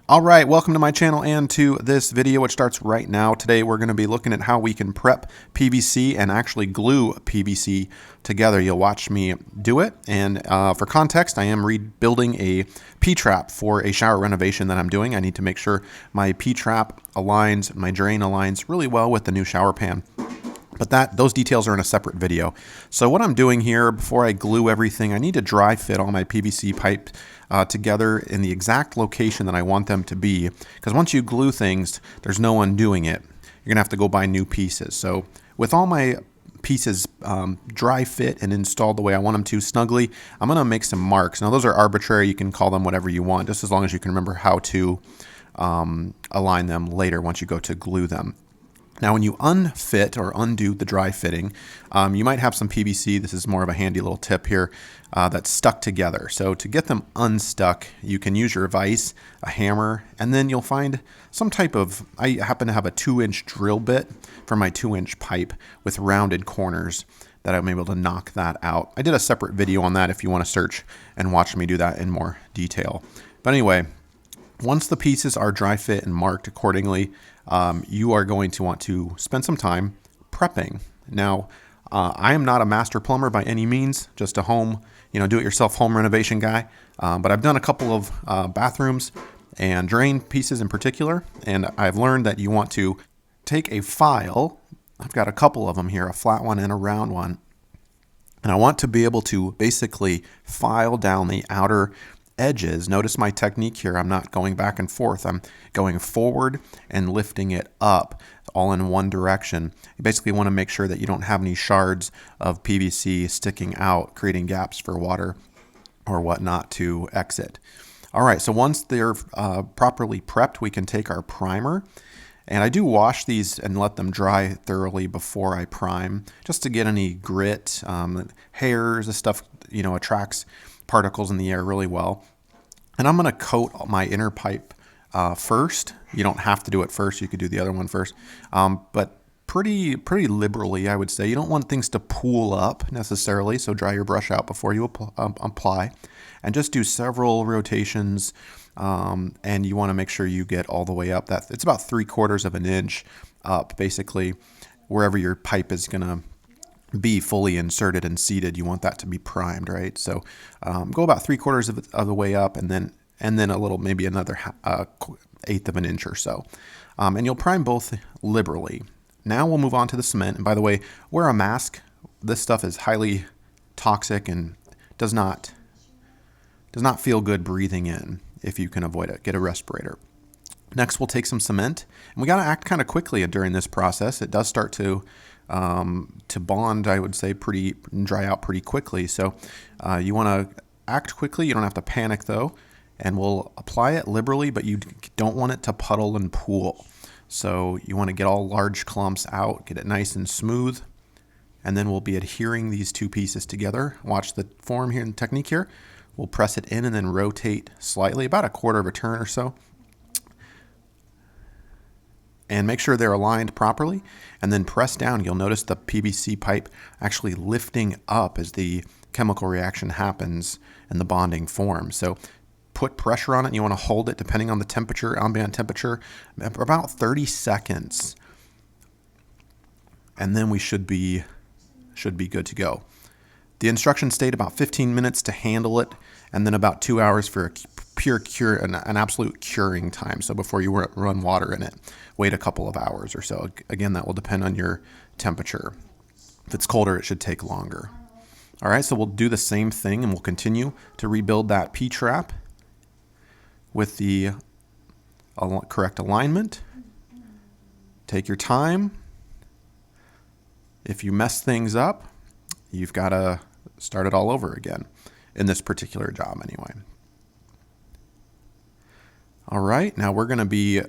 All right, welcome to my channel and to this video, which starts right now. Today we're going to be looking at how we can prep PVC and actually glue PVC together. You'll watch me do it. And for context, I am rebuilding a P-trap for a shower renovation that I'm doing. I need to make sure my P-trap aligns, my drain aligns really well with the new shower pan. But those details are in a separate video. So what I'm doing here, before I glue everything, I need to dry fit all my PVC pipe together in the exact location that I want them to be. Because once you glue things, there's no undoing it. You're going to have to go buy new pieces. So with all my pieces dry fit and installed the way I want them to snugly, I'm going to make some marks. Now those are arbitrary. You can call them whatever you want, just as long as you can remember how to align them later once you go to glue them. Now, when you unfit or undo the dry fitting, you might have some PVC. This is more of a handy little tip here that's stuck together. So to get them unstuck, you can use your vise, a hammer, and then you'll find some type of, I happen to have a 2-inch drill bit for my 2-inch pipe with rounded corners that I'm able to knock that out. I did a separate video on that if you want to search and watch me do that in more detail. But anyway, once the pieces are dry fit and marked accordingly, you are going to want to spend some time prepping. Now, I am not a master plumber by any means, just a home, do-it-yourself home renovation guy. But I've done a couple of bathrooms and drain pieces in particular, and I've learned that you want to take a file. I've got a couple of them here, a flat one and a round one. And I want to be able to basically file down the outer edges. Notice my technique here. I'm not going back and forth. I'm going forward and lifting it up all in one direction. You basically want to make sure that you don't have any shards of PVC sticking out, creating gaps for water or whatnot to exit. All right, so once they're properly prepped, we can take our primer. And I do wash these and let them dry thoroughly before I prime, just to get any grit, hairs, this stuff, attracts particles in the air really well. And I'm going to coat my inner pipe first. You don't have to do it first. You could do the other one first. But pretty liberally, I would say. You don't want things to pool up necessarily, so dry your brush out before you apply. And just do several rotations, and you want to make sure you get all the way up. It's about 3/4 of an inch up, basically, wherever your pipe is going to be fully inserted and seated. You want that to be primed, right? So go about 3/4 of the way up, and then a little, maybe another 1/8 of an inch or so. And you'll prime both liberally. Now we'll move on to the cement. And by the way, wear a mask. This stuff is highly toxic and does not feel good breathing in. If you can avoid it, get a respirator. Next, we'll take some cement, and we got to act kind of quickly during this process. It does start to bond, I would say, dry out pretty quickly. So you want to act quickly. You don't have to panic though, and we'll apply it liberally, but you don't want it to puddle and pool. So you want to get all large clumps out, get it nice and smooth, and then we'll be adhering these two pieces together. Watch the form here and technique here. We'll press it in and then rotate slightly, about 1/4 of a turn or so. And make sure they're aligned properly, and then press down. You'll notice the PVC pipe actually lifting up as the chemical reaction happens and the bonding forms. So put pressure on it, and you want to hold it, depending on the temperature, ambient temperature, for about 30 seconds. And then we should be good to go. The instructions state about 15 minutes to handle it, and then about 2 hours for a pure cure, an absolute curing time. So before you run water in it, wait a couple of hours or so. Again, that will depend on your temperature. If it's colder, it should take longer. All right, so we'll do the same thing, and we'll continue to rebuild that P-trap with the correct alignment. Take your time. If you mess things up, you've got to start it all over again, in this particular job anyway. All right, now we're going to be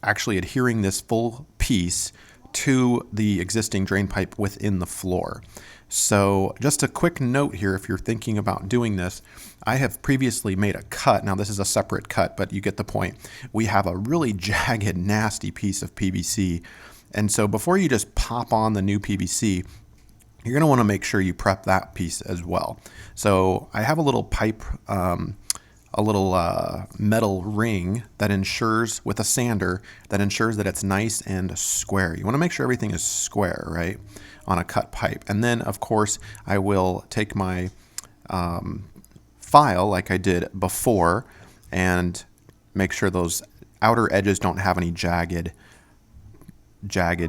actually adhering this full piece to the existing drain pipe within the floor. So just a quick note here, if you're thinking about doing this, I have previously made a cut. Now this is a separate cut, but you get the point. We have a really jagged, nasty piece of PVC. And so before you just pop on the new PVC, you're going to want to make sure you prep that piece as well. So I have a little pipe metal ring that ensures, with a sander, that ensures that it's nice and square. You want to make sure everything is square, right, on a cut pipe. And then, of course, I will take my file like I did before and make sure those outer edges don't have any jagged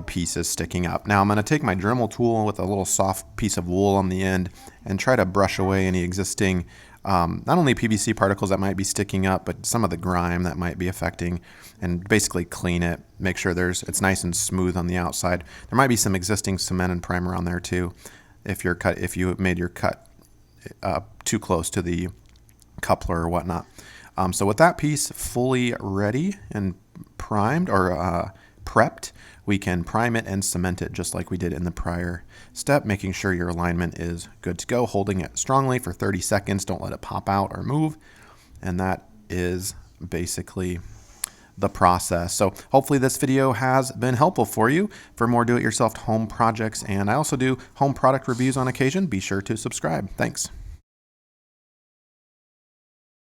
pieces sticking up. Now I'm going to take my Dremel tool with a little soft piece of wool on the end and try to brush away any existing not only PVC particles that might be sticking up, but some of the grime that might be affecting, and basically clean it, make sure it's nice and smooth on the outside. There might be some existing cement and primer on there too if you made your cut too close to the coupler or whatnot. So with that piece fully ready and primed or prepped, we can prime it and cement it just like we did in the prior step, making sure your alignment is good to go, holding it strongly for 30 seconds. Don't let it pop out or move. And that is basically the process. So hopefully this video has been helpful for you. For more do-it-yourself home projects, and I also do home product reviews on occasion, be sure to subscribe. Thanks.